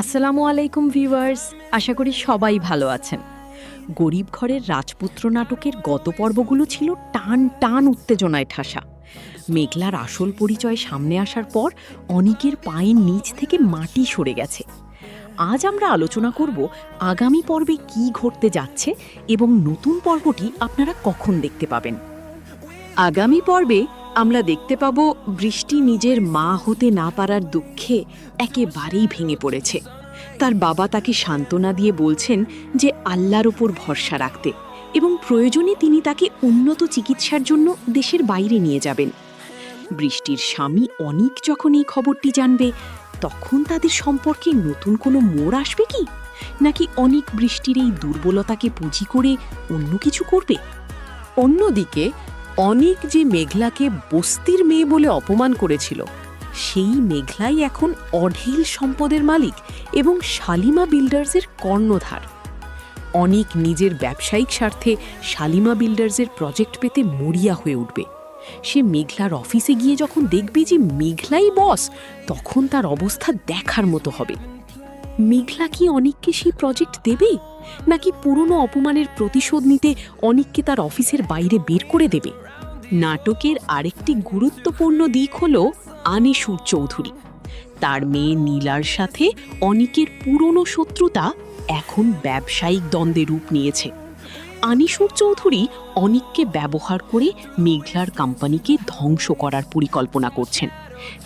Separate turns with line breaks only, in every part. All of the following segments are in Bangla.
আসসালামু আলাইকুম ভিউয়ার্স, আশা করি সবাই ভালো আছেন। গরিব ঘরের রাজপুত্র নাটকের গত পর্বগুলো ছিল টান টান উত্তেজনায় ঠাসা। মেঘলার আসল পরিচয় সামনে আসার পর অনিকের পায়ের নিচ থেকে মাটি সরে গেছে। আজ আমরা আলোচনা করব আগামী পর্বে কি ঘটতে যাচ্ছে এবং নতুন পর্বটি আপনারা কখন দেখতে পাবেন। আগামী পর্বে আমরা দেখতে পাব বৃষ্টি নিজের মা হতে না পারার দুঃখে একেবারেই ভেঙে পড়েছে। তার বাবা তাকে সান্ত্বনা দিয়ে বলছেন যে আল্লাহর ওপর ভরসা রাখতে এবং প্রয়োজনে তিনি তাকে উন্নত চিকিৎসার জন্য দেশের বাইরে নিয়ে যাবেন। বৃষ্টির স্বামী অনিক যখন এই খবরটি জানবে, তখন তাদের সম্পর্কে নতুন কোনো মোড় আসবে কি, নাকি অনিক বৃষ্টির এই দুর্বলতাকে পুঁজি করে অন্য কিছু করবে? অন্যদিকে অনিক যে মেঘলাকে বস্তির মেয়ে বলে অপমান করেছিল, সেই মেঘলাই এখন অঢেল সম্পদের মালিক এবং শালিমা বিল্ডার্সের কর্ণধার। অনিক নিজের ব্যবসায়িক স্বার্থে শালিমা বিল্ডার্সের প্রজেক্ট পেতে মরিয়া হয়ে উঠবে। সে মেঘলার অফিসে গিয়ে যখন দেখবে যে মেঘলাই বস, তখন তার অবস্থা দেখার মতো হবে। মেঘলা কি অনিককে সেই প্রজেক্ট দেবে, নাকি পুরনো অপমানের প্রতিশোধ নিতে অনিককে তার অফিসের বাইরে বের করে দেবে? নাটকের আরেকটি গুরুত্বপূর্ণ দিক হল আনিসুর চৌধুরী। তার মেয়ে নীলার সাথে অনিকের পুরনো শত্রুতা এখন ব্যবসায়িক দ্বন্দ্বে রূপ নিয়েছে। আনিসুর চৌধুরী অনিককে ব্যবহার করে মেঘলার কোম্পানিকে ধ্বংস করার পরিকল্পনা করছেন।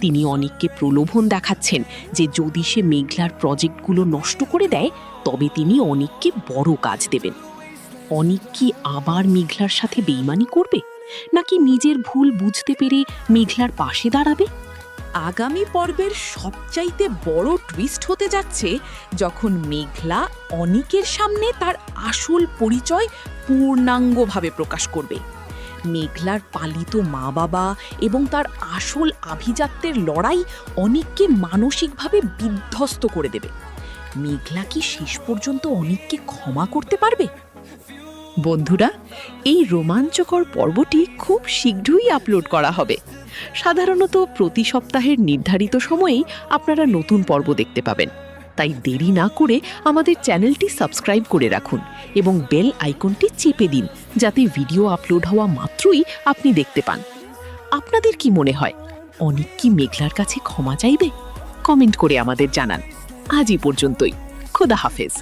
তিনি অনিককে প্রলোভন দেখাচ্ছেন যে যদি সে মেঘলার প্রজেক্টগুলো নষ্ট করে দেয়, তবে তিনি অনিককে বড় কাজ দেবেন। অনিক কি আবার মেঘলার সাথে বেইমানি করবে, নাকি নিজের ভুল বুঝতে পেরে মেঘলার পাশে দাঁড়াবে? আগামী পর্বের সবচাইতে বড় টুইস্ট হতে যাচ্ছে যখন মেঘলা অনিকের সামনে তার আসল পরিচয় পূর্ণাঙ্গভাবে প্রকাশ করবে। মেঘলার পালিত মা বাবা এবং তার আসল আভিজাত্যের লড়াই অনিককে মানসিকভাবে বিধ্বস্ত করে দেবে। মেঘলা কি শেষ পর্যন্ত অনিককে ক্ষমা করতে পারবে? বন্ধুরা, এই রোমাঞ্চকর পর্বটি খুব শীঘ্রই আপলোড করা হবে। সাধারণত প্রতি সপ্তাহের নির্ধারিত সময়েই আপনারা নতুন পর্ব দেখতে পাবেন। তাই দেরি না করে আমাদের চ্যানেলটি সাবস্ক্রাইব করে রাখুন এবং বেল আইকনটি চেপে দিন, যাতে ভিডিও আপলোড হওয়া মাত্রই আপনি দেখতে পান। আপনাদের কি মনে হয়, অনিক কি মেঘলার কাছে ক্ষমা চাইবে? কমেন্ট করে আমাদের জানান। আজ এই পর্যন্তই। খোদা হাফেজ।